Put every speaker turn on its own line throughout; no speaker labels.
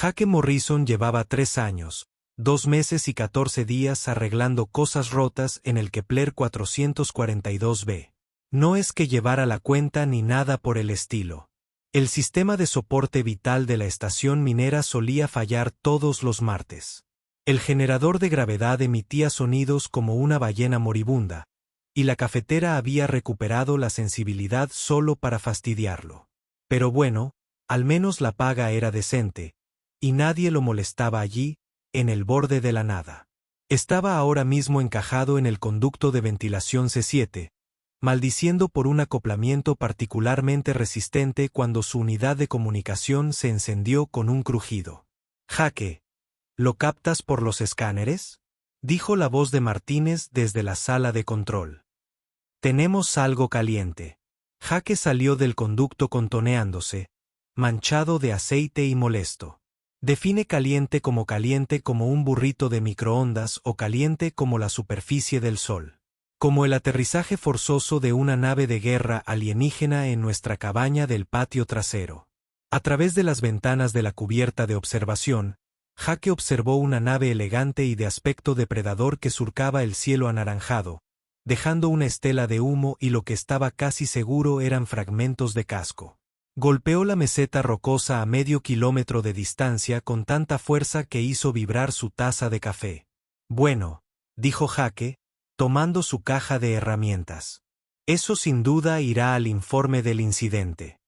Jake Morrison llevaba 3 años, 2 meses y 14 días arreglando cosas rotas en el Kepler 442b. No es que llevara la cuenta ni nada por el estilo. El sistema de soporte vital de la estación minera solía fallar todos los martes. El generador de gravedad emitía sonidos como una ballena moribunda, y la cafetera había recuperado la sensibilidad solo para fastidiarlo. Pero bueno, al menos la paga era decente, y nadie lo molestaba allí, en el borde de la nada. Estaba ahora mismo encajado en el conducto de ventilación C7, maldiciendo por un acoplamiento particularmente resistente cuando su unidad de comunicación se encendió con un crujido. «Jake, ¿lo captas por los escáneres?», dijo la voz de Martínez desde la sala de control. «Tenemos algo caliente». Jake salió del conducto contoneándose, manchado de aceite y molesto. Define caliente como un burrito de microondas o caliente como la superficie del sol. Como el aterrizaje forzoso de una nave de guerra alienígena en nuestra cabaña del patio trasero. A través de las ventanas de la cubierta de observación, Jake observó una nave elegante y de aspecto depredador que surcaba el cielo anaranjado, dejando una estela de humo y lo que estaba casi seguro eran fragmentos de casco. Golpeó la meseta rocosa a medio kilómetro de distancia con tanta fuerza que hizo vibrar su taza de café. «Bueno», dijo Jake, tomando su caja de herramientas. «Eso sin duda irá al informe del incidente».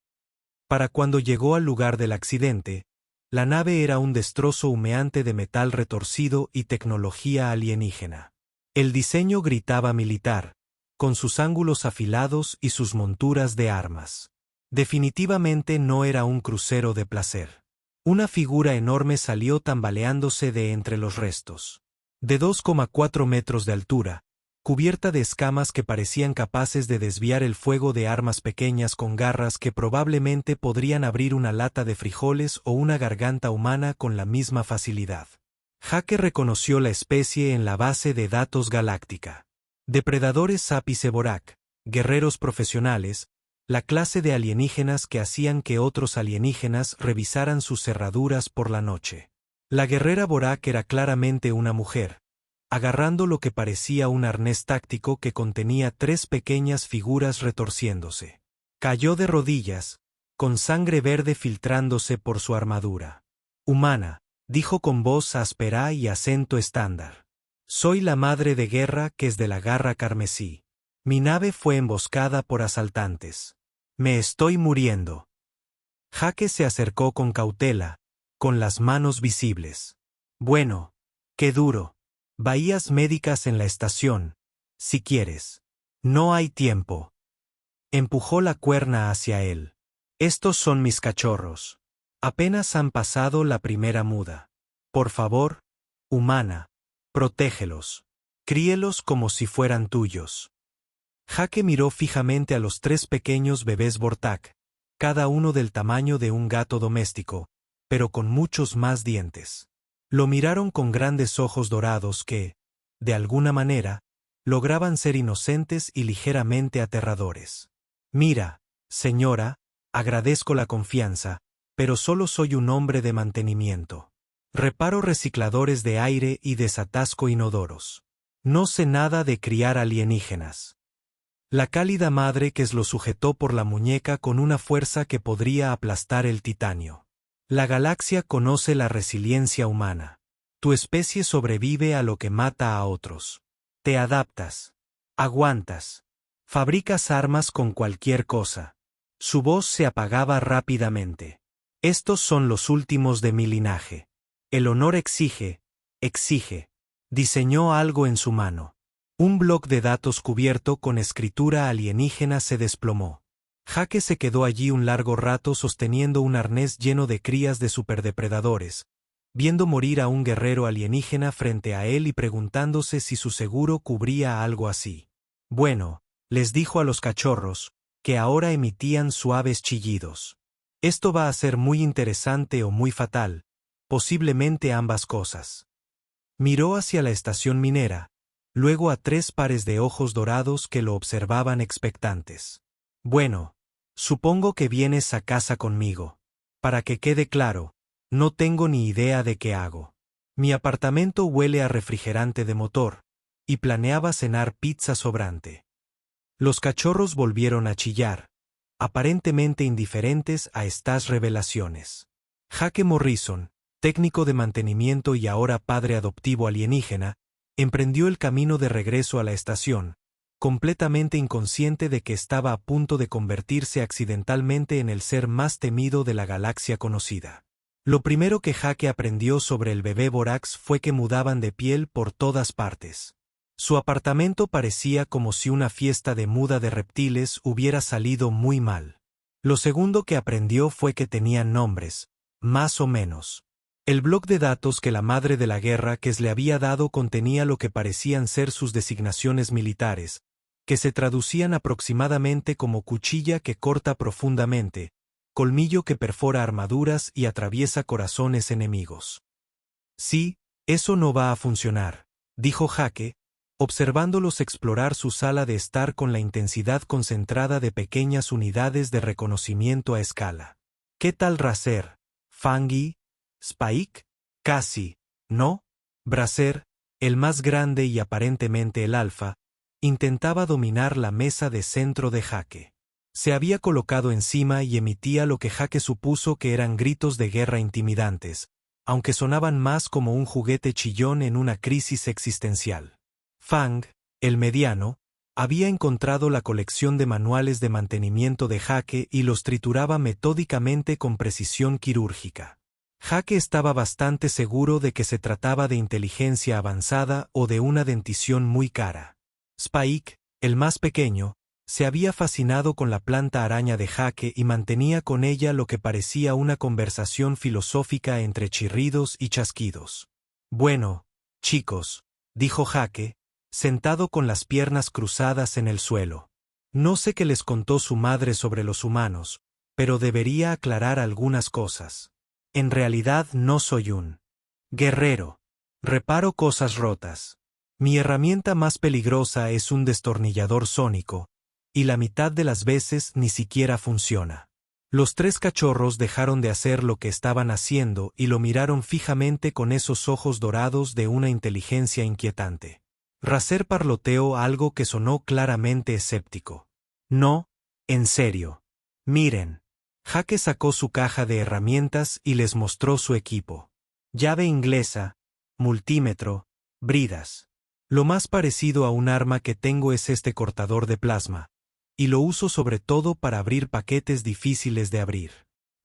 Para cuando llegó al lugar del accidente, la nave era un destrozo humeante de metal retorcido y tecnología alienígena. El diseño gritaba militar, con sus ángulos afilados y sus monturas de armas. Definitivamente no era un crucero de placer. Una figura enorme salió tambaleándose de entre los restos. De 2,4 metros de altura, cubierta de escamas que parecían capaces de desviar el fuego de armas pequeñas con garras que probablemente podrían abrir una lata de frijoles o una garganta humana con la misma facilidad. Jake reconoció la especie en la base de datos galáctica. Depredadores Apis-Eborac, guerreros profesionales, la clase de alienígenas que hacían que otros alienígenas revisaran sus cerraduras por la noche. La guerrera Borak era claramente una mujer, agarrando lo que parecía un arnés táctico que contenía 3 pequeñas figuras retorciéndose. Cayó de rodillas, con sangre verde filtrándose por su armadura. «Humana», dijo con voz áspera y acento estándar. «Soy la madre de guerra que es de la garra carmesí. Mi nave fue emboscada por asaltantes. Me estoy muriendo». Jake se acercó con cautela, con las manos visibles. «Bueno, qué duro. Bahías médicas en la estación, si quieres. No hay tiempo». Empujó la cuerna hacia él. «Estos son mis cachorros. Apenas han pasado la primera muda. Por favor, humana, protégelos. Críelos como si fueran tuyos». Jake miró fijamente a los 3 pequeños bebés Bortak, cada uno del tamaño de un gato doméstico, pero con muchos más dientes. Lo miraron con grandes ojos dorados que, de alguna manera, lograban ser inocentes y ligeramente aterradores. «Mira, señora, agradezco la confianza, pero solo soy un hombre de mantenimiento. Reparo recicladores de aire y desatasco inodoros. No sé nada de criar alienígenas». La cálida madre que lo sujetó por la muñeca con una fuerza que podría aplastar el titanio. «La galaxia conoce la resiliencia humana. Tu especie sobrevive a lo que mata a otros. Te adaptas. Aguantas. Fabricas armas con cualquier cosa». Su voz se apagaba rápidamente. «Estos son los últimos de mi linaje. El honor exige. Diseñó algo en su mano. Un bloc de datos cubierto con escritura alienígena se desplomó. Jake se quedó allí un largo rato sosteniendo un arnés lleno de crías de superdepredadores, viendo morir a un guerrero alienígena frente a él y preguntándose si su seguro cubría algo así. «Bueno», les dijo a los cachorros, que ahora emitían suaves chillidos. «Esto va a ser muy interesante o muy fatal, posiblemente ambas cosas». Miró hacia la estación minera, luego a 3 pares de ojos dorados que lo observaban expectantes. «Bueno, supongo que vienes a casa conmigo. Para que quede claro, No tengo ni idea de qué hago. Mi apartamento huele a refrigerante de motor, y planeaba cenar pizza sobrante. Los cachorros volvieron a chillar, aparentemente indiferentes a estas revelaciones. Jake Morrison, técnico de mantenimiento y ahora padre adoptivo alienígena, emprendió el camino de regreso a la estación, completamente inconsciente de que estaba a punto de convertirse accidentalmente en el ser más temido de la galaxia conocida. Lo primero que Jake aprendió sobre el bebé Borax fue que mudaban de piel por todas partes. Su apartamento parecía como si una fiesta de muda de reptiles hubiera salido muy mal. Lo segundo que aprendió fue que tenían nombres, más o menos. El bloc de datos que la madre de la guerra que le había dado contenía lo que parecían ser sus designaciones militares, que se traducían aproximadamente como cuchilla que corta profundamente, colmillo que perfora armaduras y atraviesa corazones enemigos. Sí, eso no va a funcionar, dijo Jake, observándolos explorar su sala de estar con la intensidad concentrada de pequeñas unidades de reconocimiento a escala. ¿Qué tal Racer? ¿Fangi? ¿Spike? Casi, ¿no? Bracer, el más grande y aparentemente el alfa, intentaba dominar la mesa de centro de Jake. Se había colocado encima y emitía lo que Jake supuso que eran gritos de guerra intimidantes, aunque sonaban más como un juguete chillón en una crisis existencial. Fang, el mediano, había encontrado la colección de manuales de mantenimiento de Jake y los trituraba metódicamente con precisión quirúrgica. Jake estaba bastante seguro de que se trataba de inteligencia avanzada o de una dentición muy cara. Spike, el más pequeño, se había fascinado con la planta araña de Jake y mantenía con ella lo que parecía una conversación filosófica entre chirridos y chasquidos. Bueno, chicos, dijo Jake, sentado con las piernas cruzadas en el suelo. No sé qué les contó su madre sobre los humanos, pero debería aclarar algunas cosas. En realidad no soy un guerrero. Reparo cosas rotas. Mi herramienta más peligrosa es un destornillador sónico, y la mitad de las veces ni siquiera funciona. Los tres cachorros dejaron de hacer lo que estaban haciendo y lo miraron fijamente con esos ojos dorados de una inteligencia inquietante. Racer parloteó algo que sonó claramente escéptico. No, en serio. Miren. Jake sacó su caja de herramientas y les mostró su equipo. Llave inglesa, multímetro, bridas. Lo más parecido a un arma que tengo es este cortador de plasma, y lo uso sobre todo para abrir paquetes difíciles de abrir.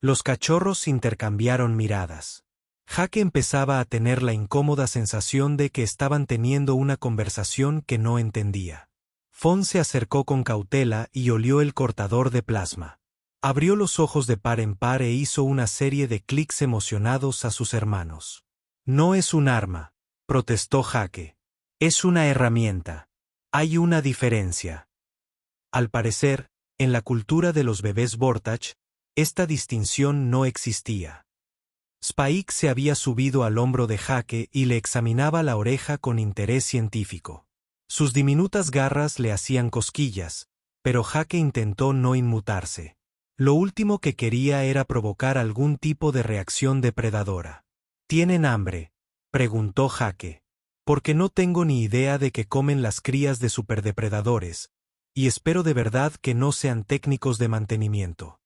Los cachorros intercambiaron miradas. Jake empezaba a tener la incómoda sensación de que estaban teniendo una conversación que no entendía. Fon se acercó con cautela y olió el cortador de plasma. Abrió los ojos de par en par e hizo una serie de clics emocionados a sus hermanos. No es un arma, protestó Jake. Es una herramienta. Hay una diferencia. Al parecer, en la cultura de los bebés Vortach, esta distinción no existía. Spike se había subido al hombro de Jake y le examinaba la oreja con interés científico. Sus diminutas garras le hacían cosquillas, pero Jake intentó no inmutarse. Lo último que quería era provocar algún tipo de reacción depredadora. ¿Tienen hambre?, preguntó Jake. Porque no tengo ni idea de qué comen las crías de superdepredadores, y espero de verdad que no sean técnicos de mantenimiento.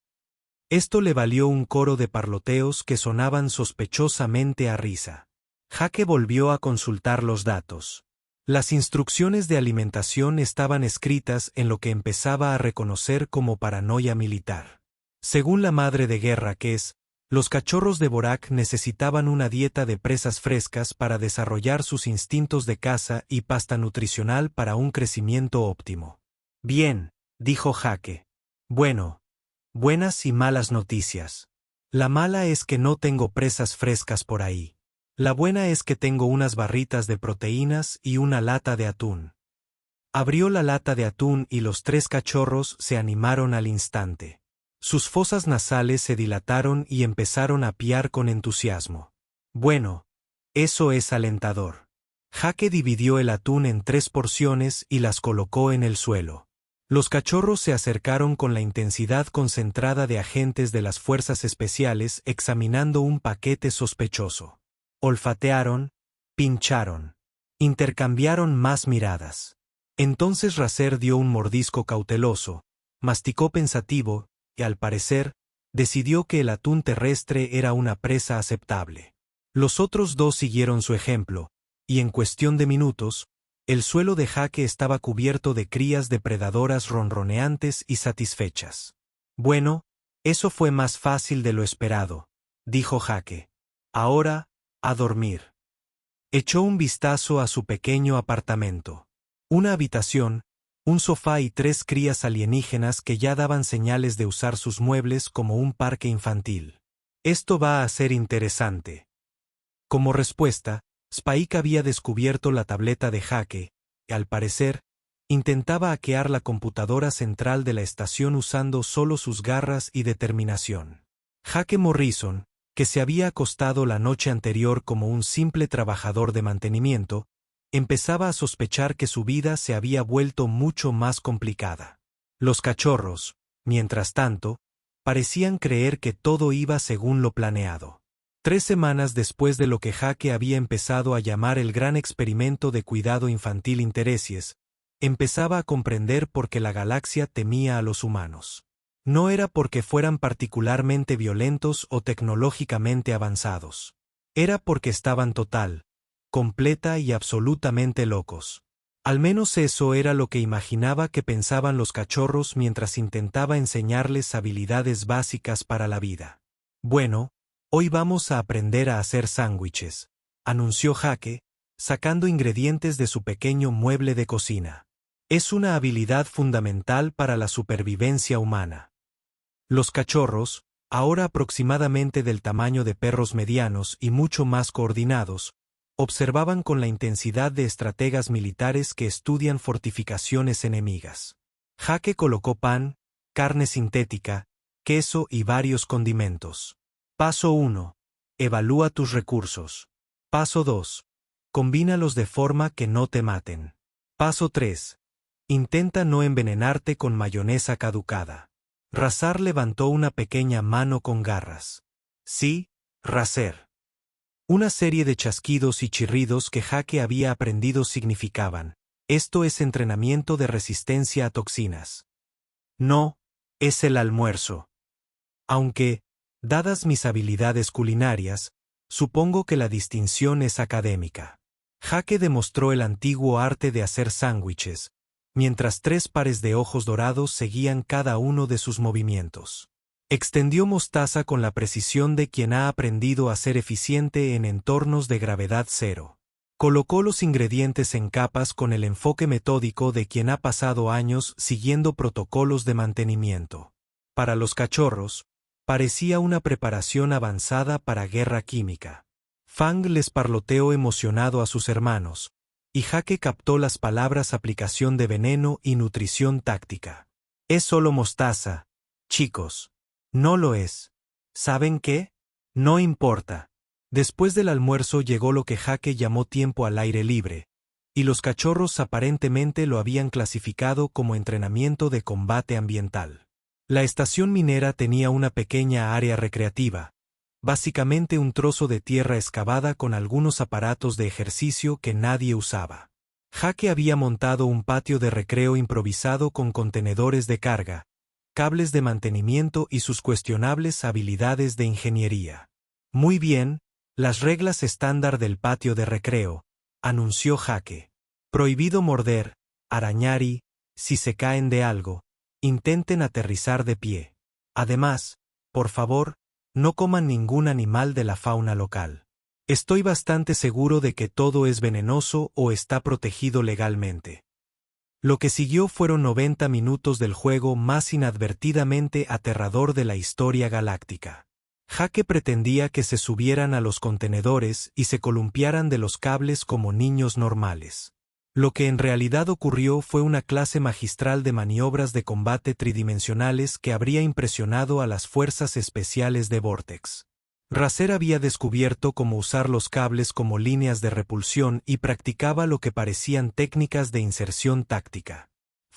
Esto le valió un coro de parloteos que sonaban sospechosamente a risa. Jake volvió a consultar los datos. Las instrucciones de alimentación estaban escritas en lo que empezaba a reconocer como paranoia militar. Según la madre de guerra los cachorros de Borak necesitaban una dieta de presas frescas para desarrollar sus instintos de caza y pasta nutricional para un crecimiento óptimo. Bien, dijo Jake. Bueno. Buenas y malas noticias. La mala es que no tengo presas frescas por ahí. La buena es que tengo unas barritas de proteínas y una lata de atún. Abrió la lata de atún y los tres cachorros se animaron al instante. Sus fosas nasales se dilataron y empezaron a piar con entusiasmo. Bueno, eso es alentador. Jake dividió el atún en 3 porciones y las colocó en el suelo. Los cachorros se acercaron con la intensidad concentrada de agentes de las fuerzas especiales examinando un paquete sospechoso. Olfatearon, pincharon, intercambiaron más miradas. Entonces Racer dio un mordisco cauteloso, masticó pensativo, y al parecer, decidió que el atún terrestre era una presa aceptable. Los otros dos siguieron su ejemplo, y en cuestión de minutos, el suelo de Jake estaba cubierto de crías depredadoras ronroneantes y satisfechas. Bueno, eso fue más fácil de lo esperado, dijo Jake. Ahora, a dormir. Echó un vistazo a su pequeño apartamento. Una habitación, un sofá y 3 crías alienígenas que ya daban señales de usar sus muebles como un parque infantil. Esto va a ser interesante. Como respuesta, Spike había descubierto la tableta de Jake, y al parecer, intentaba hackear la computadora central de la estación usando solo sus garras y determinación. Jake Morrison, que se había acostado la noche anterior como un simple trabajador de mantenimiento, empezaba a sospechar que su vida se había vuelto mucho más complicada. Los cachorros, mientras tanto, parecían creer que todo iba según lo planeado. 3 semanas después de lo que Jake había empezado a llamar el gran experimento de cuidado infantil Interesies, empezaba a comprender por qué la galaxia temía a los humanos. No era porque fueran particularmente violentos o tecnológicamente avanzados. Era porque estaban total, completa y absolutamente locos. Al menos eso era lo que imaginaba que pensaban los cachorros mientras intentaba enseñarles habilidades básicas para la vida. Bueno, hoy vamos a aprender a hacer sándwiches, anunció Jake, sacando ingredientes de su pequeño mueble de cocina. Es una habilidad fundamental para la supervivencia humana. Los cachorros, ahora aproximadamente del tamaño de perros medianos y mucho más coordinados, observaban con la intensidad de estrategas militares que estudian fortificaciones enemigas. Jake colocó pan, carne sintética, queso y varios condimentos. Paso 1. Evalúa tus recursos. Paso 2. Combínalos de forma que no te maten. Paso 3. Intenta no envenenarte con mayonesa caducada. Racer levantó una pequeña mano con garras. Sí, Racer. Una serie de chasquidos y chirridos que Jake había aprendido significaban: esto es entrenamiento de resistencia a toxinas. No, es el almuerzo. Aunque, dadas mis habilidades culinarias, supongo que la distinción es académica. Jake demostró el antiguo arte de hacer sándwiches, mientras 3 pares de ojos dorados seguían cada uno de sus movimientos. Extendió mostaza con la precisión de quien ha aprendido a ser eficiente en entornos de gravedad cero. Colocó los ingredientes en capas con el enfoque metódico de quien ha pasado años siguiendo protocolos de mantenimiento. Para los cachorros, parecía una preparación avanzada para guerra química. Fang les parloteó emocionado a sus hermanos, y Jake captó las palabras aplicación de veneno y nutrición táctica. Es solo mostaza, chicos. No lo es. ¿Saben qué? No importa. Después del almuerzo llegó lo que Jake llamó tiempo al aire libre, y los cachorros aparentemente lo habían clasificado como entrenamiento de combate ambiental. La estación minera tenía una pequeña área recreativa, básicamente un trozo de tierra excavada con algunos aparatos de ejercicio que nadie usaba. Jake había montado un patio de recreo improvisado con contenedores de carga, cables de mantenimiento y sus cuestionables habilidades de ingeniería. Muy bien, las reglas estándar del patio de recreo, anunció Jake. Prohibido morder, arañar y, si se caen de algo, intenten aterrizar de pie. Además, por favor, no coman ningún animal de la fauna local. Estoy bastante seguro de que todo es venenoso o está protegido legalmente. Lo que siguió fueron 90 minutos del juego más inadvertidamente aterrador de la historia galáctica. Jake pretendía que se subieran a los contenedores y se columpiaran de los cables como niños normales. Lo que en realidad ocurrió fue una clase magistral de maniobras de combate tridimensionales que habría impresionado a las fuerzas especiales de Vortex. Racer había descubierto cómo usar los cables como líneas de repulsión y practicaba lo que parecían técnicas de inserción táctica.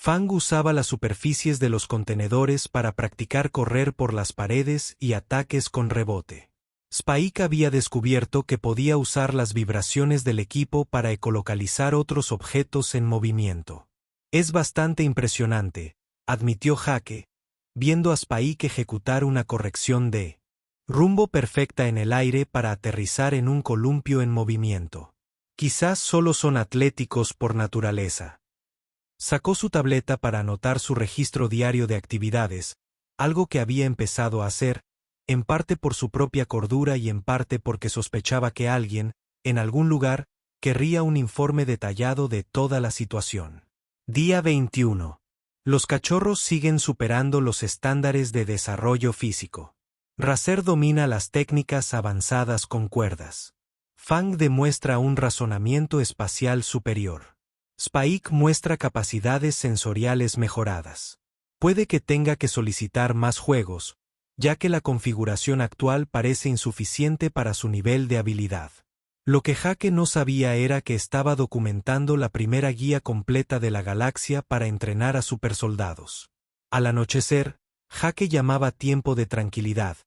Fang usaba las superficies de los contenedores para practicar correr por las paredes y ataques con rebote. Spike había descubierto que podía usar las vibraciones del equipo para ecolocalizar otros objetos en movimiento. Es bastante impresionante, admitió Jake, viendo a Spike ejecutar una corrección de rumbo perfecta en el aire para aterrizar en un columpio en movimiento. Quizás solo son atléticos por naturaleza. Sacó su tableta para anotar su registro diario de actividades, algo que había empezado a hacer, en parte por su propia cordura y en parte porque sospechaba que alguien, en algún lugar, querría un informe detallado de toda la situación. Día 21. Los cachorros siguen superando los estándares de desarrollo físico. Racer domina las técnicas avanzadas con cuerdas. Fang demuestra un razonamiento espacial superior. Spike muestra capacidades sensoriales mejoradas. Puede que tenga que solicitar más juegos, ya que la configuración actual parece insuficiente para su nivel de habilidad. Lo que Jake no sabía era que estaba documentando la primera guía completa de la galaxia para entrenar a supersoldados. Al anochecer, Jake llamaba tiempo de tranquilidad,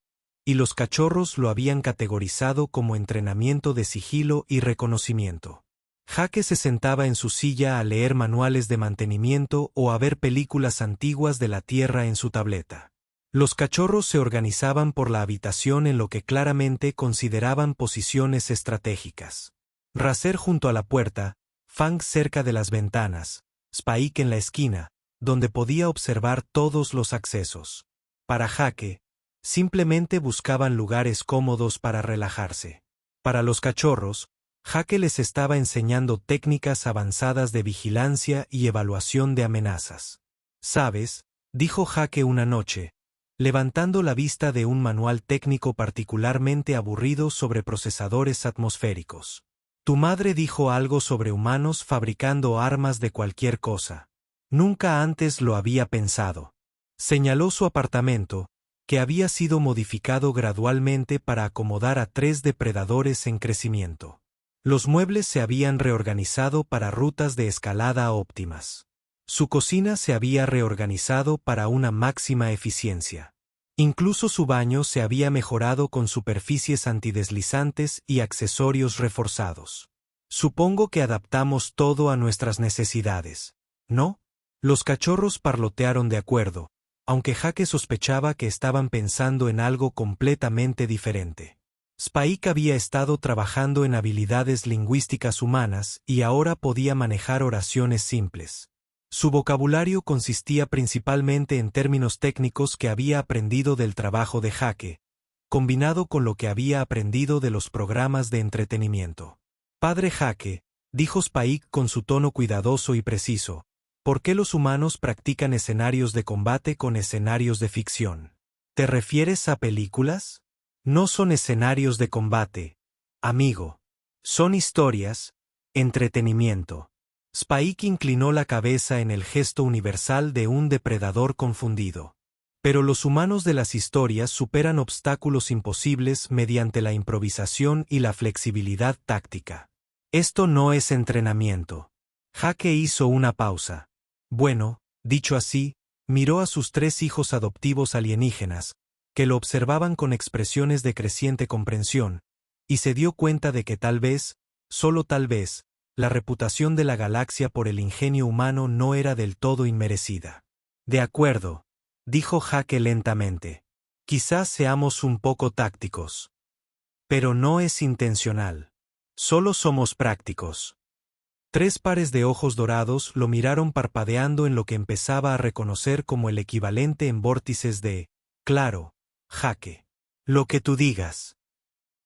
y los cachorros lo habían categorizado como entrenamiento de sigilo y reconocimiento. Jake se sentaba en su silla a leer manuales de mantenimiento o a ver películas antiguas de la Tierra en su tableta. Los cachorros se organizaban por la habitación en lo que claramente consideraban posiciones estratégicas. Racer junto a la puerta, Fang cerca de las ventanas, Spike en la esquina, donde podía observar todos los accesos. Para Jake, simplemente buscaban lugares cómodos para relajarse. Para los cachorros, Jake les estaba enseñando técnicas avanzadas de vigilancia y evaluación de amenazas. ¿Sabes?, dijo Jake una noche, levantando la vista de un manual técnico particularmente aburrido sobre procesadores atmosféricos. Tu madre dijo algo sobre humanos fabricando armas de cualquier cosa. Nunca antes lo había pensado. Señaló su apartamento, que había sido modificado gradualmente para acomodar a 3 depredadores en crecimiento. Los muebles se habían reorganizado para rutas de escalada óptimas. Su cocina se había reorganizado para una máxima eficiencia. Incluso su baño se había mejorado con superficies antideslizantes y accesorios reforzados. Supongo que adaptamos todo a nuestras necesidades, ¿no? Los cachorros parlotearon de acuerdo, aunque Jake sospechaba que estaban pensando en algo completamente diferente. Spike había estado trabajando en habilidades lingüísticas humanas y ahora podía manejar oraciones simples. Su vocabulario consistía principalmente en términos técnicos que había aprendido del trabajo de Jake, combinado con lo que había aprendido de los programas de entretenimiento. Padre Jake, dijo Spike con su tono cuidadoso y preciso, ¿por qué los humanos practican escenarios de combate con escenarios de ficción? ¿Te refieres a películas? No son escenarios de combate, amigo. Son historias, entretenimiento. Spike inclinó la cabeza en el gesto universal de un depredador confundido. Pero los humanos de las historias superan obstáculos imposibles mediante la improvisación y la flexibilidad táctica. Esto no es entrenamiento. Jake hizo una pausa. Bueno, dicho así, miró a sus 3 hijos adoptivos alienígenas, que lo observaban con expresiones de creciente comprensión, y se dio cuenta de que tal vez, solo tal vez, la reputación de la galaxia por el ingenio humano no era del todo inmerecida. De acuerdo, dijo Jake lentamente. Quizás seamos un poco tácticos. Pero no es intencional. Solo somos prácticos. 3 pares de ojos dorados lo miraron parpadeando en lo que empezaba a reconocer como el equivalente en vórtices de, claro, Jake. Lo que tú digas.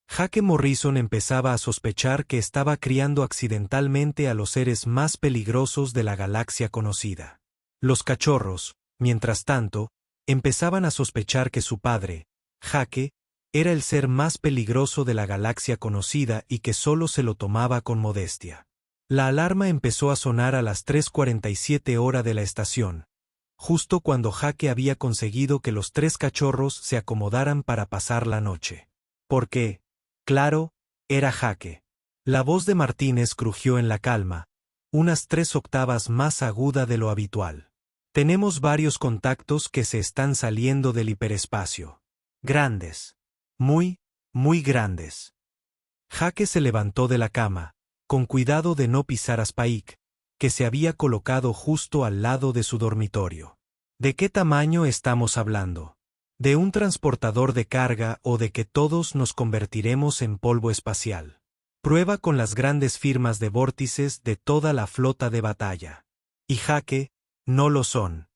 Jake Morrison empezaba a sospechar que estaba criando accidentalmente a los seres más peligrosos de la galaxia conocida. Los cachorros, mientras tanto, empezaban a sospechar que su padre, Jake, era el ser más peligroso de la galaxia conocida y que solo se lo tomaba con modestia. La alarma empezó a sonar a las 3:47 hora de la estación, justo cuando Jake había conseguido que los 3 cachorros se acomodaran para pasar la noche. Porque, claro, era Jake. La voz de Martínez crujió en la calma, unas 3 octavas más aguda de lo habitual. Tenemos varios contactos que se están saliendo del hiperespacio. Grandes. Muy, muy grandes. Jake se levantó de la cama, con cuidado de no pisar a Spike, que se había colocado justo al lado de su dormitorio. ¿De qué tamaño estamos hablando? ¿De un transportador de carga o de que todos nos convertiremos en polvo espacial? Prueba con las grandes firmas de vórtices de toda la flota de batalla. Y Jake, no lo son.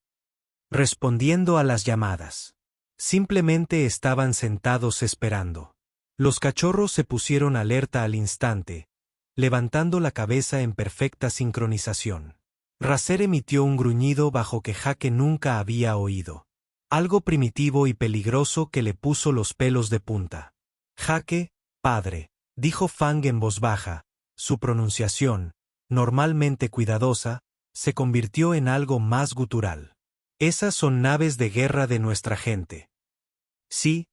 Respondiendo a las llamadas. Simplemente estaban sentados esperando. Los cachorros se pusieron alerta al instante, levantando la cabeza en perfecta sincronización. Racer emitió un gruñido bajo que Jake nunca había oído. Algo primitivo y peligroso que le puso los pelos de punta. Jake, padre, dijo Fang en voz baja. Su pronunciación, normalmente cuidadosa, se convirtió en algo más gutural. Esas son naves de guerra de nuestra gente. Sí,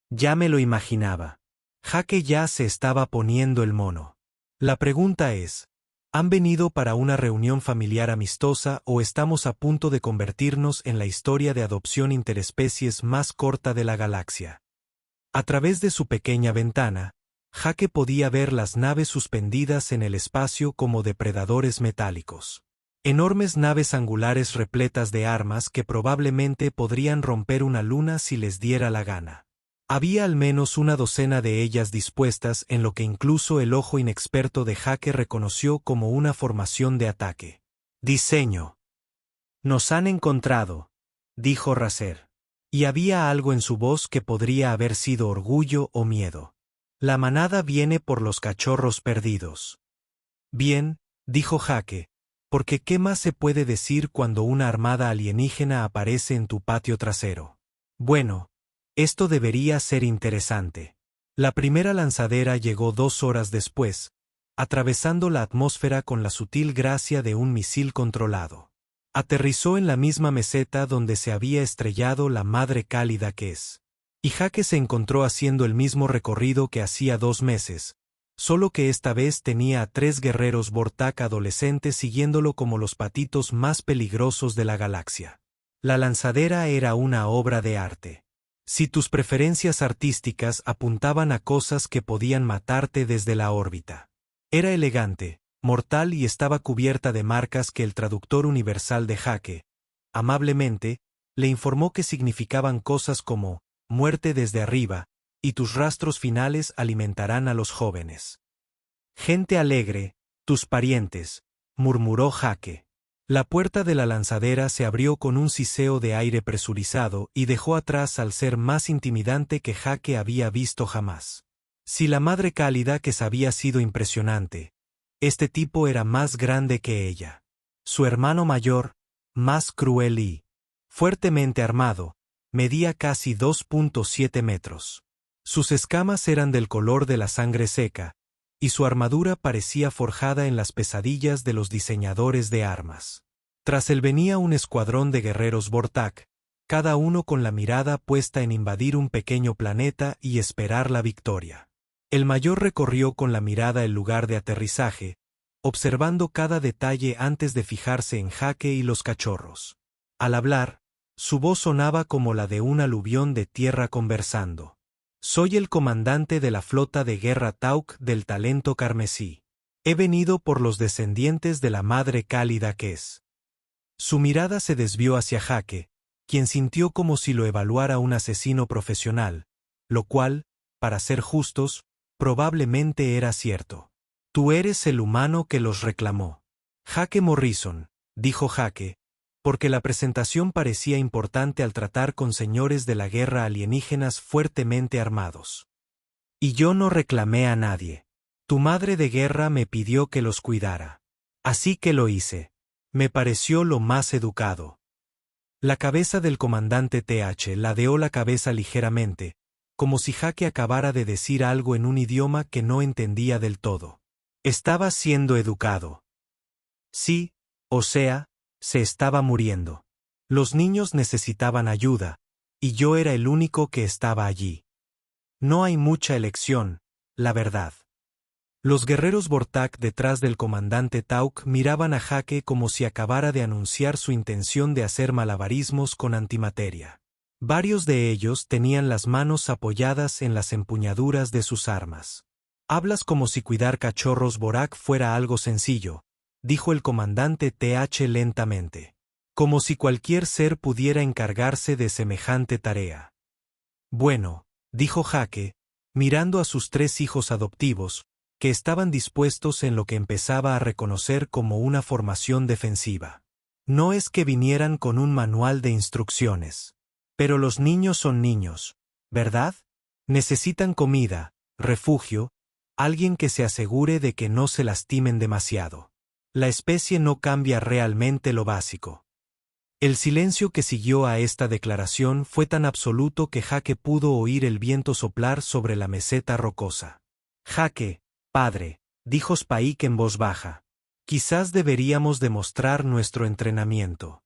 ya me lo imaginaba. Jake ya se estaba poniendo el mono. La pregunta es, ¿han venido para una reunión familiar amistosa o estamos a punto de convertirnos en la historia de adopción interespecies más corta de la galaxia? A través de su pequeña ventana, Jake podía ver las naves suspendidas en el espacio como depredadores metálicos. Enormes naves angulares repletas de armas que probablemente podrían romper una luna si les diera la gana. Había al menos una docena de ellas dispuestas en lo que incluso el ojo inexperto de Jake reconoció como una formación de ataque. Diseño. Nos han encontrado, dijo Racer. Y había algo en su voz que podría haber sido orgullo o miedo. La manada viene por los cachorros perdidos. Bien, dijo Jake, porque ¿qué más se puede decir cuando una armada alienígena aparece en tu patio trasero? Bueno, esto debería ser interesante. La primera lanzadera llegó 2 horas después, atravesando la atmósfera con la sutil gracia de un misil controlado. Aterrizó en la misma meseta donde se había estrellado la madre cálida que es. Y Jake se encontró haciendo el mismo recorrido que hacía 2 meses, solo que esta vez tenía a 3 guerreros Vortak adolescentes siguiéndolo como los patitos más peligrosos de la galaxia. La lanzadera era una obra de arte. Si tus preferencias artísticas apuntaban a cosas que podían matarte desde la órbita. Era elegante, mortal y estaba cubierta de marcas que el traductor universal de Jake, amablemente, le informó que significaban cosas como muerte desde arriba, y tus rastros finales alimentarán a los jóvenes. Gente alegre, tus parientes, murmuró Jake. La puerta de la lanzadera se abrió con un siseo de aire presurizado y dejó atrás al ser más intimidante que Jake había visto jamás. Si la madre cálida que había sido impresionante, este tipo era más grande que ella. Su hermano mayor, más cruel y fuertemente armado, medía casi 2.7 metros. Sus escamas eran del color de la sangre seca, y su armadura parecía forjada en las pesadillas de los diseñadores de armas. Tras él venía un escuadrón de guerreros Vortak, cada uno con la mirada puesta en invadir un pequeño planeta y esperar la victoria. El mayor recorrió con la mirada el lugar de aterrizaje, observando cada detalle antes de fijarse en Jake y los cachorros. Al hablar, su voz sonaba como la de un aluvión de tierra conversando. Soy el comandante de la flota de guerra Tauk del talento carmesí. He venido por los descendientes de la madre cálida que es. Su mirada se desvió hacia Jake, quien sintió como si lo evaluara un asesino profesional, lo cual, para ser justos, probablemente era cierto. Tú eres el humano que los reclamó. Jake Morrison, dijo Jake, porque la presentación parecía importante al tratar con señores de la guerra alienígenas fuertemente armados. Y yo no reclamé a nadie. Tu madre de guerra me pidió que los cuidara. Así que lo hice. Me pareció lo más educado. La cabeza del comandante TH ladeó la cabeza ligeramente, como si Jake acabara de decir algo en un idioma que no entendía del todo. Estaba siendo educado. Sí, o sea, se estaba muriendo. Los niños necesitaban ayuda, y yo era el único que estaba allí. No hay mucha elección, la verdad. Los guerreros Vortak detrás del comandante Tauk miraban a Jake como si acabara de anunciar su intención de hacer malabarismos con antimateria. Varios de ellos tenían las manos apoyadas en las empuñaduras de sus armas. «Hablas como si cuidar cachorros Vorak fuera algo sencillo», dijo el comandante TH lentamente. «Como si cualquier ser pudiera encargarse de semejante tarea». «Bueno», dijo Jake, mirando a sus 3 hijos adoptivos, que estaban dispuestos en lo que empezaba a reconocer como una formación defensiva. «No es que vinieran con un manual de instrucciones. Pero los niños son niños, ¿verdad? Necesitan comida, refugio, alguien que se asegure de que no se lastimen demasiado. La especie no cambia realmente lo básico». El silencio que siguió a esta declaración fue tan absoluto que Jake pudo oír el viento soplar sobre la meseta rocosa. «Jake, padre», dijo Spike en voz baja, «quizás deberíamos demostrar nuestro entrenamiento».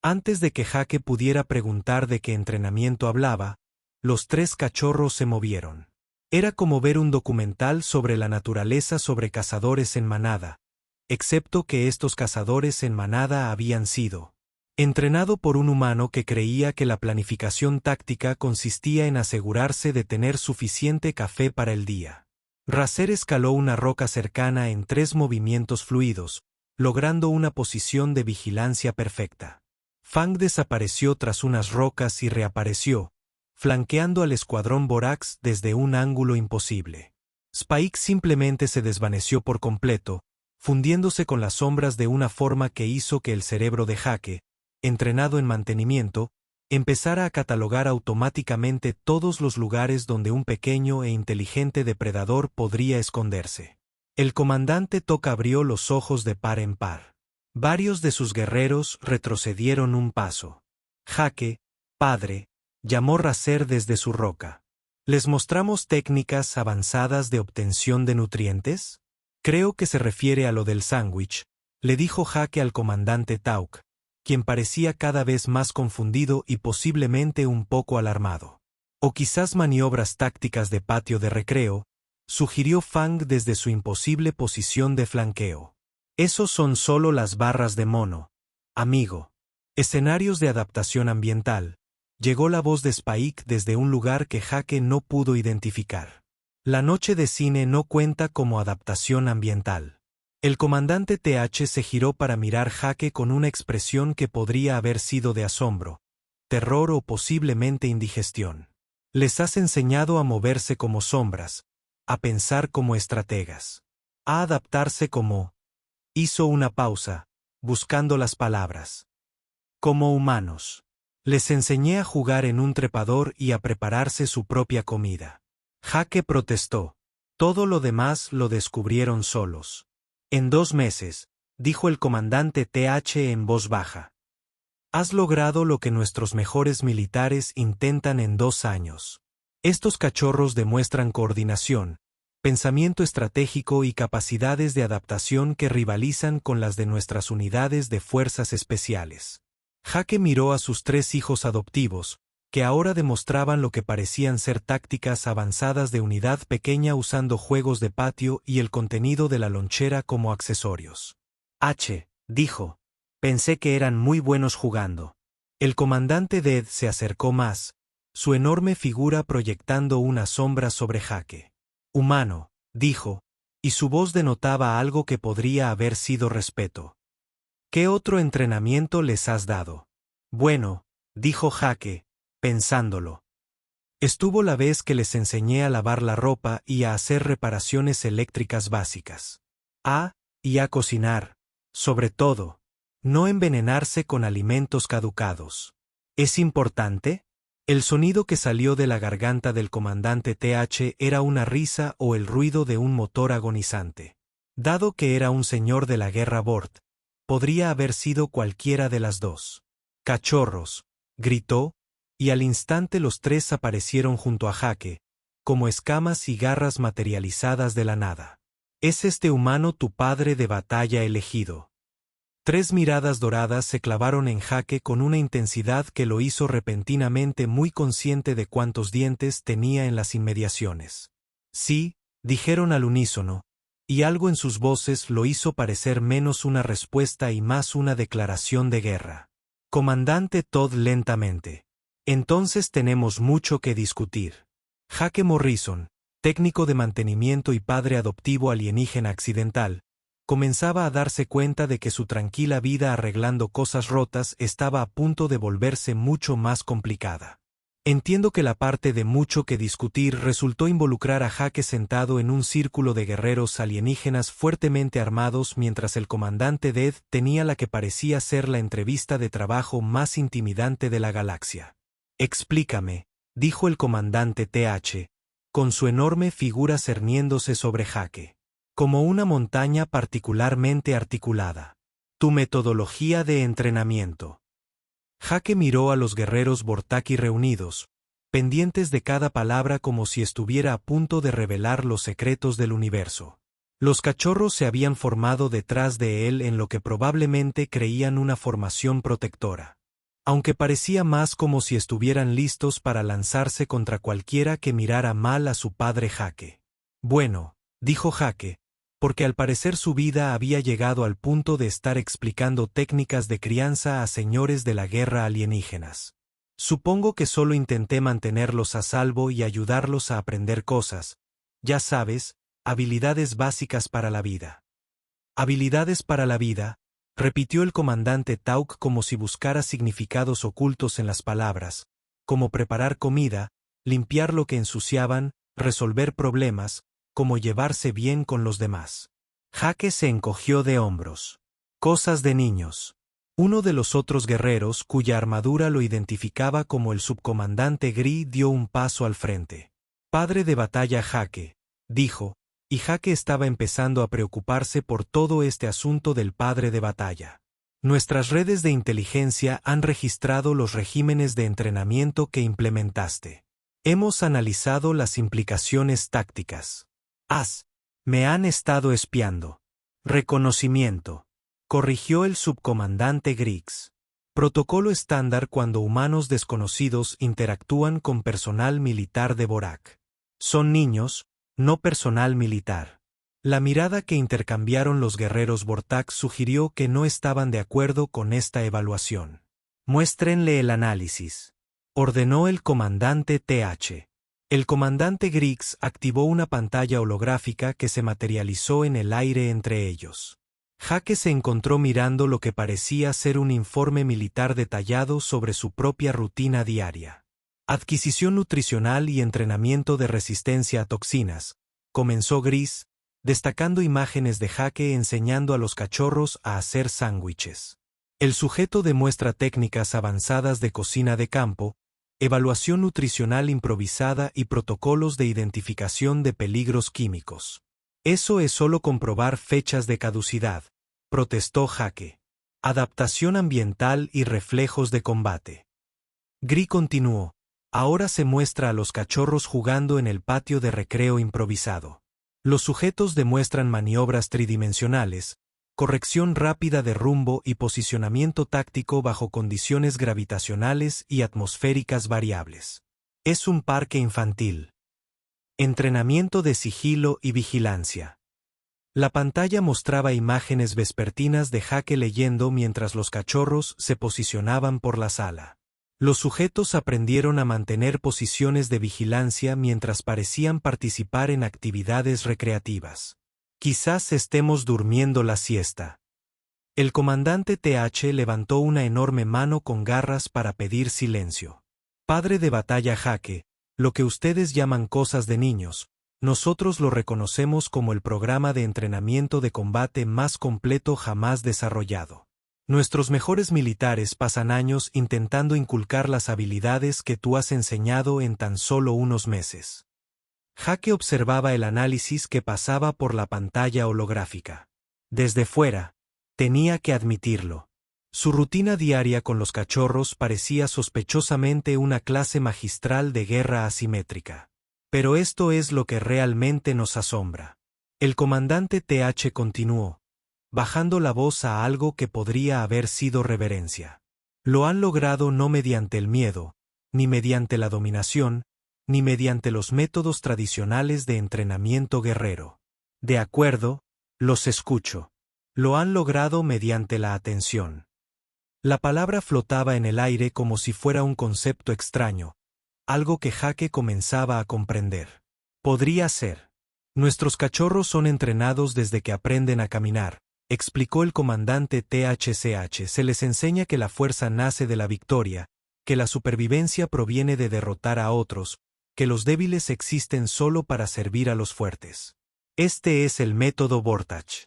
Antes de que Jake pudiera preguntar de qué entrenamiento hablaba, los 3 cachorros se movieron. Era como ver un documental sobre la naturaleza sobre cazadores en manada, excepto que estos cazadores en manada habían sido entrenado por un humano que creía que la planificación táctica consistía en asegurarse de tener suficiente café para el día. Racer escaló una roca cercana en 3 movimientos fluidos, logrando una posición de vigilancia perfecta. Fang desapareció tras unas rocas y reapareció, flanqueando al escuadrón Borax desde un ángulo imposible. Spike simplemente se desvaneció por completo, fundiéndose con las sombras de una forma que hizo que el cerebro de Jake, entrenado en mantenimiento, empezara a catalogar automáticamente todos los lugares donde un pequeño e inteligente depredador podría esconderse. El comandante Tok abrió los ojos de par en par. Varios de sus guerreros retrocedieron un paso. «Jake, padre», llamó Racer desde su roca. «¿Les mostramos técnicas avanzadas de obtención de nutrientes?» «Creo que se refiere a lo del sándwich», le dijo Jake al comandante Tauk, quien parecía cada vez más confundido y posiblemente un poco alarmado. «O quizás maniobras tácticas de patio de recreo», sugirió Fang desde su imposible posición de flanqueo. «Esos son solo las barras de mono, amigo». Escenarios de adaptación ambiental. Llegó la voz de Spike desde un lugar que Jake no pudo identificar. La noche de cine no cuenta como adaptación ambiental. El comandante TH se giró para mirar Jake con una expresión que podría haber sido de asombro, terror o posiblemente indigestión. «Les has enseñado a moverse como sombras, a pensar como estrategas, a adaptarse como…». Hizo una pausa, buscando las palabras. «Como humanos. Les enseñé a jugar en un trepador y a prepararse su propia comida». Jake protestó. «Todo lo demás lo descubrieron solos». «En 2 meses», dijo el comandante TH en voz baja. «Has logrado lo que nuestros mejores militares intentan en 2 años. Estos cachorros demuestran coordinación, pensamiento estratégico y capacidades de adaptación que rivalizan con las de nuestras unidades de fuerzas especiales». Jake miró a sus 3 hijos adoptivos, que ahora demostraban lo que parecían ser tácticas avanzadas de unidad pequeña usando juegos de patio y el contenido de la lonchera como accesorios. Dijo, «pensé que eran muy buenos jugando». El comandante Dead se acercó más, su enorme figura proyectando una sombra sobre Jake. «Humano», dijo, y su voz denotaba algo que podría haber sido respeto. «¿Qué otro entrenamiento les has dado?» «Bueno», dijo Jake, pensándolo. «Estuvo la vez que les enseñé a lavar la ropa y a hacer reparaciones eléctricas básicas. Y a cocinar, sobre todo. No envenenarse con alimentos caducados. ¿Es importante?» El sonido que salió de la garganta del comandante TH era una risa o el ruido de un motor agonizante. Dado que era un señor de la guerra Bort, podría haber sido cualquiera de las dos. «Cachorros», gritó, y al instante los 3 aparecieron junto a Jake, como escamas y garras materializadas de la nada. «¿Es este humano tu padre de batalla elegido?» 3 miradas doradas se clavaron en Jake con una intensidad que lo hizo repentinamente muy consciente de cuántos dientes tenía en las inmediaciones. «Sí», dijeron al unísono, y algo en sus voces lo hizo parecer menos una respuesta y más una declaración de guerra. Comandante Todd lentamente. Entonces tenemos mucho que discutir. Jake Morrison, técnico de mantenimiento y padre adoptivo alienígena accidental, comenzaba a darse cuenta de que su tranquila vida arreglando cosas rotas estaba a punto de volverse mucho más complicada. Entiendo que la parte de mucho que discutir resultó involucrar a Jake sentado en un círculo de guerreros alienígenas fuertemente armados mientras el comandante Dead tenía la que parecía ser la entrevista de trabajo más intimidante de la galaxia. Explícame, dijo el comandante TH, con su enorme figura cerniéndose sobre Jake, como una montaña particularmente articulada. Tu metodología de entrenamiento. Jake miró a los guerreros Bortaki reunidos, pendientes de cada palabra como si estuviera a punto de revelar los secretos del universo. Los cachorros se habían formado detrás de él en lo que probablemente creían una formación protectora. Aunque parecía más como si estuvieran listos para lanzarse contra cualquiera que mirara mal a su padre Jake. Bueno, dijo Jake, porque al parecer su vida había llegado al punto de estar explicando técnicas de crianza a señores de la guerra alienígenas. Supongo que solo intenté mantenerlos a salvo y ayudarlos a aprender cosas, ya sabes, habilidades básicas para la vida. Habilidades para la vida, repitió el comandante Tauk como si buscara significados ocultos en las palabras, como preparar comida, limpiar lo que ensuciaban, resolver problemas, como llevarse bien con los demás. Jake se encogió de hombros. Cosas de niños. Uno de los otros guerreros, cuya armadura lo identificaba como el subcomandante Gris, dio un paso al frente. Padre de batalla Jake, dijo, y Jake estaba empezando a preocuparse por todo este asunto del padre de batalla. Nuestras redes de inteligencia han registrado los regímenes de entrenamiento que implementaste. Hemos analizado las implicaciones tácticas. Me han estado espiando. Reconocimiento. Corrigió el subcomandante Griggs. Protocolo estándar cuando humanos desconocidos interactúan con personal militar de Borak. Son niños, no personal militar. La mirada que intercambiaron los guerreros Bortak sugirió que no estaban de acuerdo con esta evaluación. Muéstrenle el análisis. Ordenó el comandante TH. El comandante Griggs activó una pantalla holográfica que se materializó en el aire entre ellos. Jake se encontró mirando lo que parecía ser un informe militar detallado sobre su propia rutina diaria. Adquisición nutricional y entrenamiento de resistencia a toxinas, comenzó Gris, destacando imágenes de Jake enseñando a los cachorros a hacer sándwiches. El sujeto demuestra técnicas avanzadas de cocina de campo, evaluación nutricional improvisada y protocolos de identificación de peligros químicos. Eso es solo comprobar fechas de caducidad, protestó Jake. Adaptación ambiental y reflejos de combate. Gris continuó. Ahora se muestra a los cachorros jugando en el patio de recreo improvisado. Los sujetos demuestran maniobras tridimensionales, corrección rápida de rumbo y posicionamiento táctico bajo condiciones gravitacionales y atmosféricas variables. Es un parque infantil. Entrenamiento de sigilo y vigilancia. La pantalla mostraba imágenes vespertinas de Jake leyendo mientras los cachorros se posicionaban por la sala. Los sujetos aprendieron a mantener posiciones de vigilancia mientras parecían participar en actividades recreativas. Quizás estemos durmiendo la siesta. El comandante TH levantó una enorme mano con garras para pedir silencio. Padre de batalla Jake, lo que ustedes llaman cosas de niños, nosotros lo reconocemos como el programa de entrenamiento de combate más completo jamás desarrollado. Nuestros mejores militares pasan años intentando inculcar las habilidades que tú has enseñado en tan solo unos meses. Jake observaba el análisis que pasaba por la pantalla holográfica. Desde fuera, tenía que admitirlo. Su rutina diaria con los cachorros parecía sospechosamente una clase magistral de guerra asimétrica. Pero esto es lo que realmente nos asombra. El comandante TH continuó, bajando la voz a algo que podría haber sido reverencia. Lo han logrado no mediante el miedo, ni mediante la dominación, ni mediante los métodos tradicionales de entrenamiento guerrero. De acuerdo, Los escucho. Lo han logrado mediante la atención. La palabra flotaba en el aire como si fuera un concepto extraño, algo que Jake comenzaba a comprender. Podría ser. Nuestros cachorros son entrenados desde que aprenden a caminar, explicó el comandante THCH. Se les enseña que la fuerza nace de la victoria, que la supervivencia proviene de derrotar a otros, que los débiles existen solo para servir a los fuertes. Este es el método Vortach.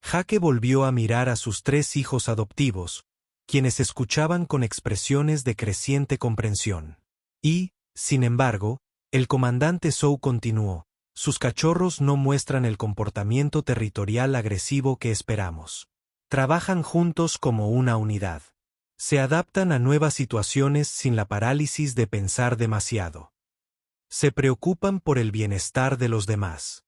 Jake volvió a mirar a sus 3 hijos adoptivos, quienes escuchaban con expresiones de creciente comprensión. Y, sin embargo, el comandante Zhou continuó: sus cachorros no muestran el comportamiento territorial agresivo que esperamos. Trabajan juntos como una unidad. Se adaptan a nuevas situaciones sin la parálisis de pensar demasiado. Se preocupan por el bienestar de los demás.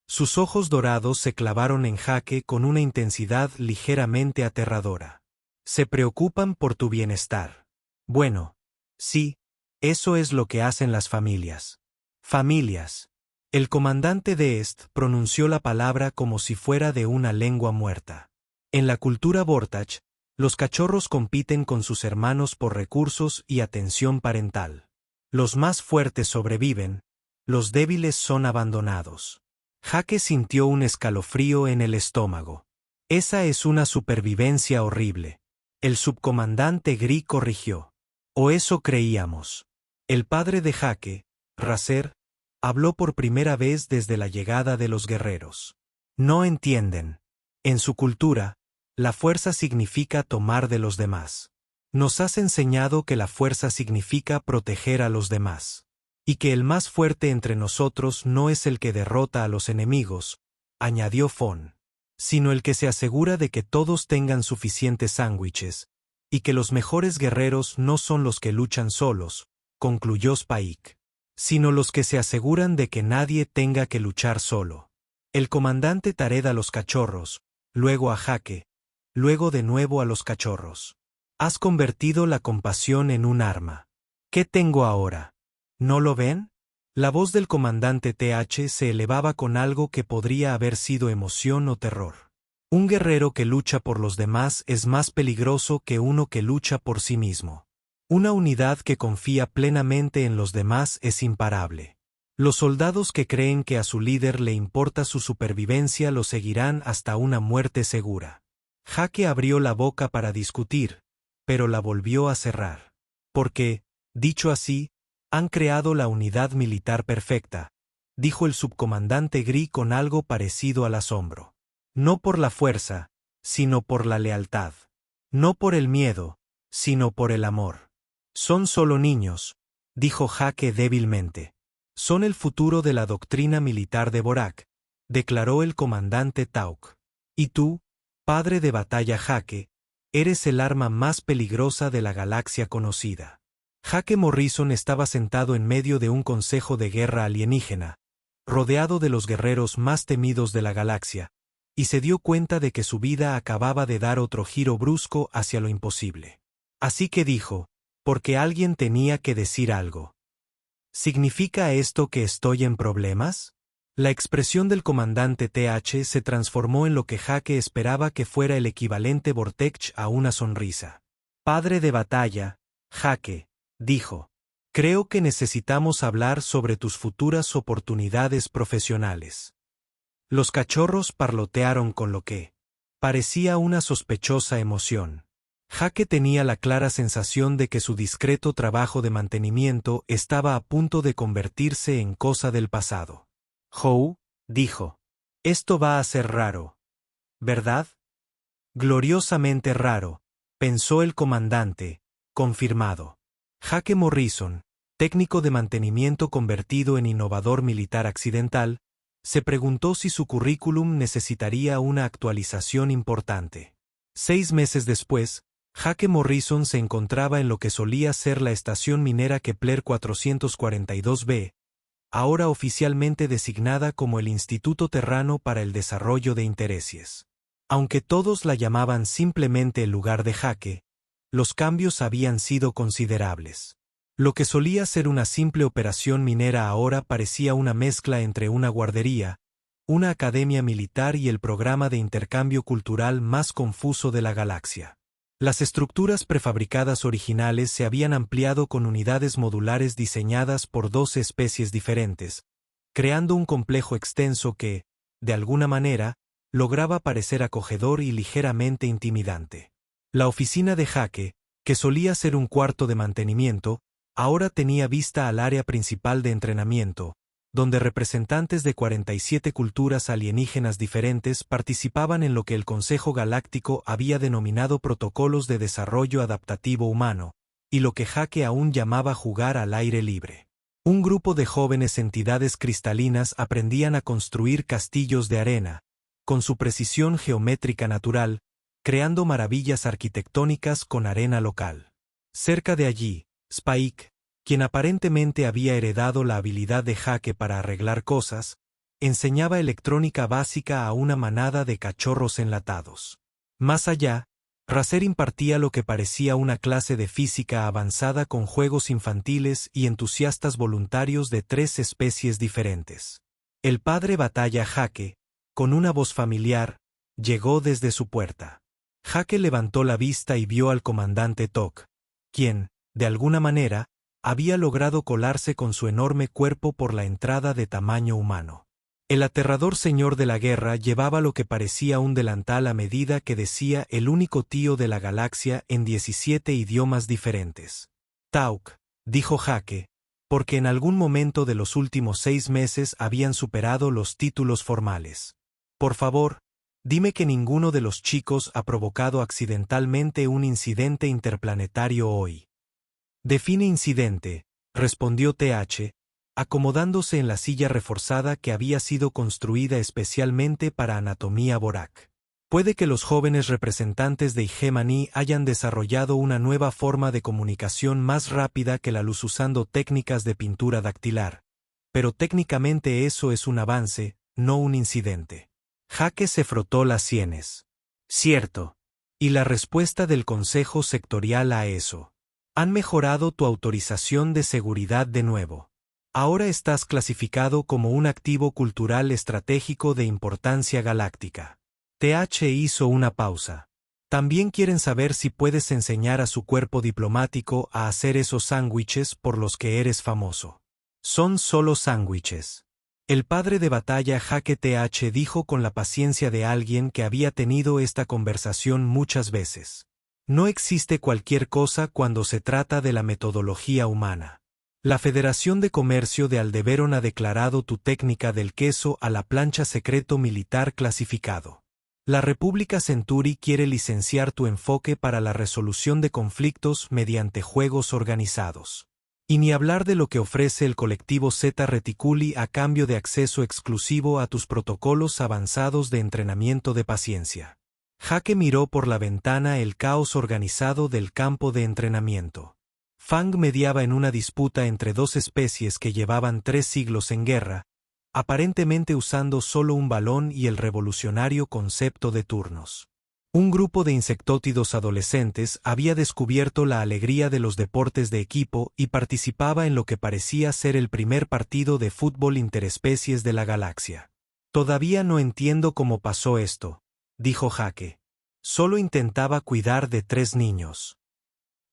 Sus ojos dorados se clavaron en Jake con una intensidad ligeramente aterradora. Se preocupan por tu bienestar. Bueno, sí, eso es lo que hacen las familias. Familias. El comandante de pronunció la palabra como si fuera de una lengua muerta. En la cultura Vortach, los cachorros compiten con sus hermanos por recursos y atención parental. Los más fuertes sobreviven, los débiles son abandonados. Jake sintió un escalofrío en el estómago. Esa es una supervivencia horrible. El subcomandante Gri corrigió. O eso creíamos. El padre de Jake, Razer, habló por primera vez desde la llegada de los guerreros. No entienden. En su cultura, la fuerza significa tomar de los demás. Nos has enseñado que la fuerza significa proteger a los demás. Y que el más fuerte entre nosotros no es el que derrota a los enemigos, añadió Fon, sino el que se asegura de que todos tengan suficientes sándwiches, y que los mejores guerreros no son los que luchan solos, concluyó Spike, sino los que se aseguran de que nadie tenga que luchar solo. El comandante tareda a los cachorros, luego a Jake, luego de nuevo a los cachorros. Has convertido la compasión en un arma. ¿Qué tengo ahora? ¿No lo ven? La voz del comandante TH se elevaba con algo que podría haber sido emoción o terror. Un guerrero que lucha por los demás es más peligroso que uno que lucha por sí mismo. Una unidad que confía plenamente en los demás es imparable. Los soldados que creen que a su líder le importa su supervivencia lo seguirán hasta una muerte segura. Jake abrió la boca para discutir, pero la volvió a cerrar. Porque, dicho así, han creado la unidad militar perfecta, dijo el subcomandante Gri con algo parecido al asombro. No por la fuerza, sino por la lealtad. No por el miedo, sino por el amor. Son solo niños, dijo Jake débilmente. Son el futuro de la doctrina militar de Vorak, declaró el comandante Tauk. Y tú, padre de batalla Jake, eres el arma más peligrosa de la galaxia conocida. Jake Morrison estaba sentado en medio de un consejo de guerra alienígena, rodeado de los guerreros más temidos de la galaxia, y se dio cuenta de que su vida acababa de dar otro giro brusco hacia lo imposible. Así que dijo, porque alguien tenía que decir algo. ¿Significa esto que estoy en problemas? La expresión del comandante TH se transformó en lo que Jake esperaba que fuera el equivalente Vortech a una sonrisa. Padre de batalla, Jake, dijo, creo que necesitamos hablar sobre tus futuras oportunidades profesionales. Los cachorros parlotearon con lo que parecía una sospechosa emoción. Jake tenía la clara sensación de que su discreto trabajo de mantenimiento estaba a punto de convertirse en cosa del pasado. Hou, dijo, esto va a ser raro, ¿verdad? Gloriosamente raro, pensó el comandante, confirmado. Jake Morrison, técnico de mantenimiento convertido en innovador militar accidental, se preguntó si su currículum necesitaría una actualización importante. 6 meses después, Jake Morrison se encontraba en lo que solía ser la estación minera Kepler 442b, ahora oficialmente designada como el Instituto Terrano para el Desarrollo de Intereses. Aunque todos la llamaban simplemente el lugar de Jake, los cambios habían sido considerables. Lo que solía ser una simple operación minera ahora parecía una mezcla entre una guardería, una academia militar y el programa de intercambio cultural más confuso de la galaxia. Las estructuras prefabricadas originales se habían ampliado con unidades modulares diseñadas por 12 especies diferentes, creando un complejo extenso que, de alguna manera, lograba parecer acogedor y ligeramente intimidante. La oficina de Jake, que solía ser un cuarto de mantenimiento, ahora tenía vista al área principal de entrenamiento, donde representantes de 47 culturas alienígenas diferentes participaban en lo que el Consejo Galáctico había denominado protocolos de desarrollo adaptativo humano, y lo que Jake aún llamaba jugar al aire libre. Un grupo de jóvenes entidades cristalinas aprendían a construir castillos de arena, con su precisión geométrica natural, creando maravillas arquitectónicas con arena local. Cerca de allí, Spike, quien aparentemente había heredado la habilidad de Jake para arreglar cosas, enseñaba electrónica básica a una manada de cachorros enlatados. Más allá, Razer impartía lo que parecía una clase de física avanzada con juegos infantiles y entusiastas voluntarios de 3 especies diferentes. El padre Batalla Jake, con una voz familiar, llegó desde su puerta. Jake levantó la vista y vio al comandante Tok, quien, de alguna manera, había logrado colarse con su enorme cuerpo por la entrada de tamaño humano. El aterrador señor de la guerra llevaba lo que parecía un delantal a medida que decía el único tío de la galaxia en 17 idiomas diferentes. Tauk, dijo Jake, porque en algún momento de los últimos 6 meses habían superado los títulos formales. Por favor, dime que ninguno de los chicos ha provocado accidentalmente un incidente interplanetario hoy. Define incidente, respondió TH, acomodándose en la silla reforzada que había sido construida especialmente para anatomía Borak. Puede que los jóvenes representantes de Hegemony hayan desarrollado una nueva forma de comunicación más rápida que la luz usando técnicas de pintura dactilar, pero técnicamente eso es un avance, no un incidente. Jake se frotó las sienes. Cierto. ¿Y la respuesta del Consejo Sectorial a eso? Han mejorado tu autorización de seguridad de nuevo. Ahora estás clasificado como un activo cultural estratégico de importancia galáctica. TH hizo una pausa. También quieren saber si puedes enseñar a su cuerpo diplomático a hacer esos sándwiches por los que eres famoso. Son solo sándwiches. El padre de Batalla Jake TH dijo con la paciencia de alguien que había tenido esta conversación muchas veces. No existe cualquier cosa cuando se trata de la metodología humana. La Federación de Comercio de Aldebaran ha declarado tu técnica del queso a la plancha secreto militar clasificado. La República Centauri quiere licenciar tu enfoque para la resolución de conflictos mediante juegos organizados. Y ni hablar de lo que ofrece el colectivo Zeta Reticuli a cambio de acceso exclusivo a tus protocolos avanzados de entrenamiento de paciencia. Jake miró por la ventana el caos organizado del campo de entrenamiento. Fang mediaba en una disputa entre 2 especies que llevaban 3 siglos en guerra, aparentemente usando solo un balón y el revolucionario concepto de turnos. Un grupo de insectótidos adolescentes había descubierto la alegría de los deportes de equipo y participaba en lo que parecía ser el primer partido de fútbol interespecies de la galaxia. Todavía no entiendo cómo pasó esto, dijo Jake. Solo intentaba cuidar de 3 niños.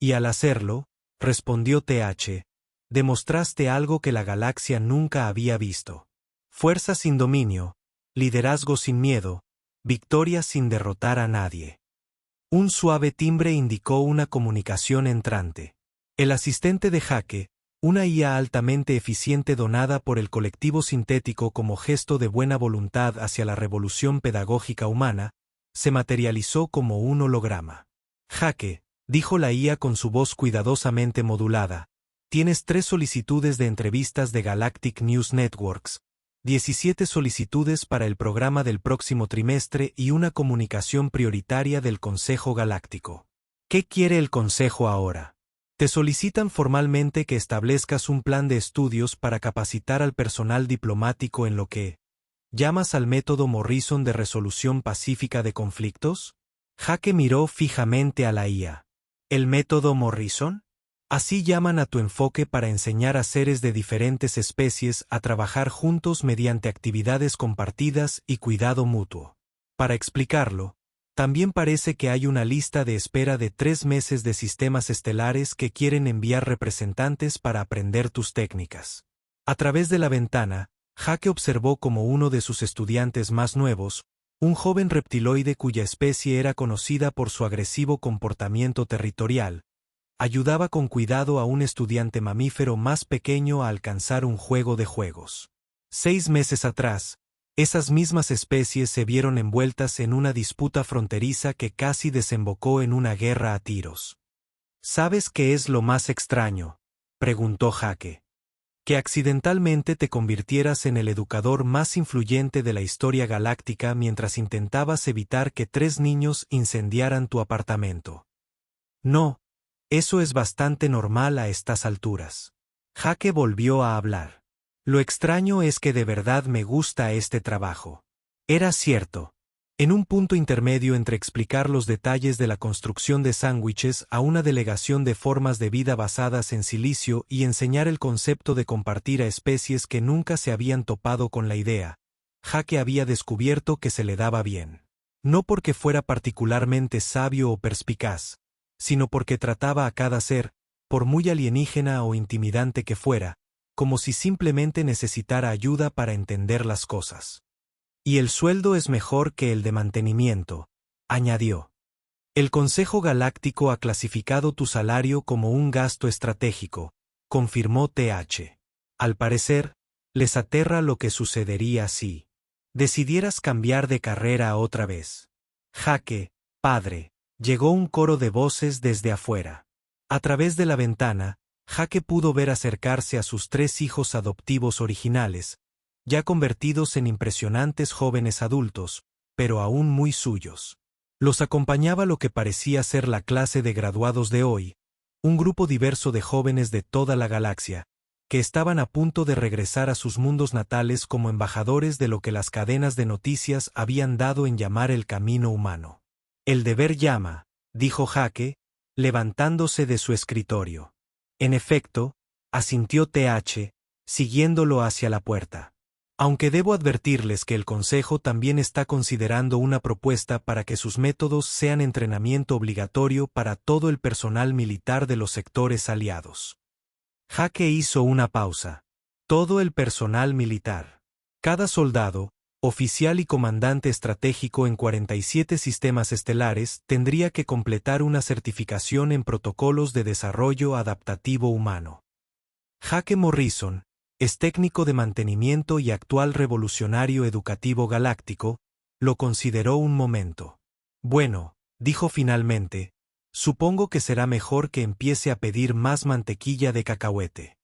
Y al hacerlo, respondió TH, demostraste algo que la galaxia nunca había visto. Fuerza sin dominio, liderazgo sin miedo, victoria sin derrotar a nadie. Un suave timbre indicó una comunicación entrante. El asistente de Jake, una IA altamente eficiente donada por el colectivo sintético como gesto de buena voluntad hacia la revolución pedagógica humana, se materializó como un holograma. Jake, dijo la IA con su voz cuidadosamente modulada, tienes 3 solicitudes de entrevistas de Galactic News Networks, 17 solicitudes para el programa del próximo trimestre y una comunicación prioritaria del Consejo Galáctico. ¿Qué quiere el Consejo ahora? Te solicitan formalmente que establezcas un plan de estudios para capacitar al personal diplomático en lo que llamas al método Morrison de resolución pacífica de conflictos. Jake miró fijamente a la IA. ¿El método Morrison? Así llaman a tu enfoque para enseñar a seres de diferentes especies a trabajar juntos mediante actividades compartidas y cuidado mutuo. Para explicarlo, también parece que hay una lista de espera de 3 meses de sistemas estelares que quieren enviar representantes para aprender tus técnicas. A través de la ventana, Jake observó como uno de sus estudiantes más nuevos, un joven reptiloide cuya especie era conocida por su agresivo comportamiento territorial, ayudaba con cuidado a un estudiante mamífero más pequeño a alcanzar un juego de juegos. 6 meses atrás, esas mismas especies se vieron envueltas en una disputa fronteriza que casi desembocó en una guerra a tiros. ¿Sabes qué es lo más extraño?, preguntó Jake. Que accidentalmente te convirtieras en el educador más influyente de la historia galáctica mientras intentabas evitar que 3 niños incendiaran tu apartamento. No, eso es bastante normal a estas alturas. Jake volvió a hablar. Lo extraño es que de verdad me gusta este trabajo. Era cierto. En un punto intermedio entre explicar los detalles de la construcción de sándwiches a una delegación de formas de vida basadas en silicio y enseñar el concepto de compartir a especies que nunca se habían topado con la idea, Jake había descubierto que se le daba bien. No porque fuera particularmente sabio o perspicaz, sino porque trataba a cada ser, por muy alienígena o intimidante que fuera, como si simplemente necesitara ayuda para entender las cosas. Y el sueldo es mejor que el de mantenimiento, añadió. El Consejo Galáctico ha clasificado tu salario como un gasto estratégico, confirmó TH. Al parecer, les aterra lo que sucedería si decidieras cambiar de carrera otra vez. Jake, padre, llegó un coro de voces desde afuera. A través de la ventana, Jake pudo ver acercarse a sus 3 hijos adoptivos originales, ya convertidos en impresionantes jóvenes adultos, pero aún muy suyos. Los acompañaba lo que parecía ser la clase de graduados de hoy, un grupo diverso de jóvenes de toda la galaxia, que estaban a punto de regresar a sus mundos natales como embajadores de lo que las cadenas de noticias habían dado en llamar el camino humano. El deber llama, dijo Jake, levantándose de su escritorio. En efecto, asintió TH, siguiéndolo hacia la puerta. Aunque debo advertirles que el Consejo también está considerando una propuesta para que sus métodos sean entrenamiento obligatorio para todo el personal militar de los sectores aliados. Jake hizo una pausa. Todo el personal militar. Cada soldado, oficial y comandante estratégico en 47 sistemas estelares tendría que completar una certificación en protocolos de desarrollo adaptativo humano. Jake Morrison, es técnico de mantenimiento y actual revolucionario educativo galáctico, lo consideró un momento. Bueno, dijo finalmente, supongo que será mejor que empiece a pedir más mantequilla de cacahuete.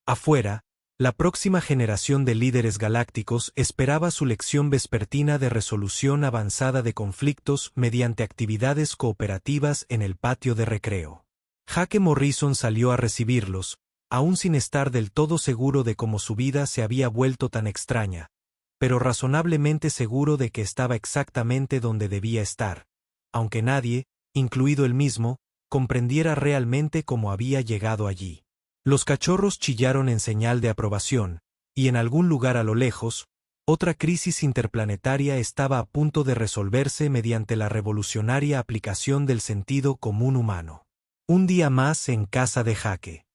Afuera, la próxima generación de líderes galácticos esperaba su lección vespertina de resolución avanzada de conflictos mediante actividades cooperativas en el patio de recreo. Jake Morrison salió a recibirlos, aún sin estar del todo seguro de cómo su vida se había vuelto tan extraña, pero razonablemente seguro de que estaba exactamente donde debía estar, aunque nadie, incluido él mismo, comprendiera realmente cómo había llegado allí. Los cachorros chillaron en señal de aprobación, y en algún lugar a lo lejos, otra crisis interplanetaria estaba a punto de resolverse mediante la revolucionaria aplicación del sentido común humano. Un día más en casa de Jake.